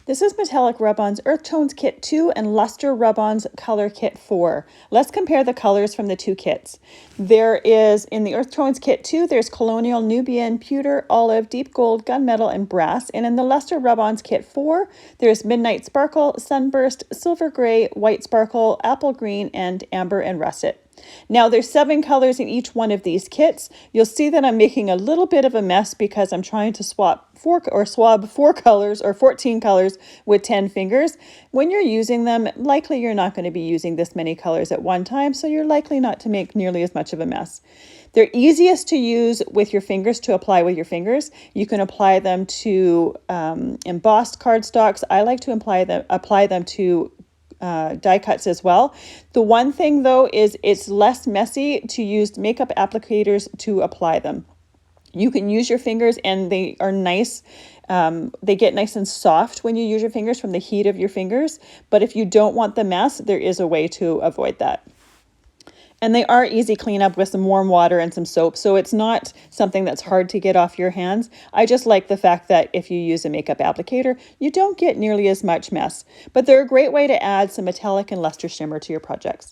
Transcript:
This is Metallic Rub-ons Earth Tones Kit 2 and Luster Rub-ons Color Kit 4. Let's compare the colors from the two kits. There is, in the Earth Tones Kit 2, there's Colonial, Nubian, Pewter, Olive, Deep Gold, Gunmetal, and Brass. And in the Luster Rub-ons Kit 4, there's Midnight Sparkle, Sunburst, Silver Gray, White Sparkle, Apple Green, and Amber and Russet. Now there's 7 colors in each one of these kits. You'll see that I'm making a little bit of a mess because I'm trying to swab 4 colors or 14 colors with 10 fingers. When you're using them, likely you're not going to be using this many colors at one time, so you're likely not to make nearly as much of a mess. They're easiest to use with your fingers, to apply with your fingers. You can apply them to embossed cardstocks. I like to apply them to die cuts as well. The one thing though is it's less messy to use makeup applicators to apply them. You can use your fingers and they are nice. They get nice and soft when you use your fingers from the heat of your fingers. But if you don't want the mess, there is a way to avoid that. And they are easy cleanup with some warm water and some soap, so it's not something that's hard to get off your hands. I just like the fact that if you use a makeup applicator, you don't get nearly as much mess. But they're a great way to add some metallic and luster shimmer to your projects.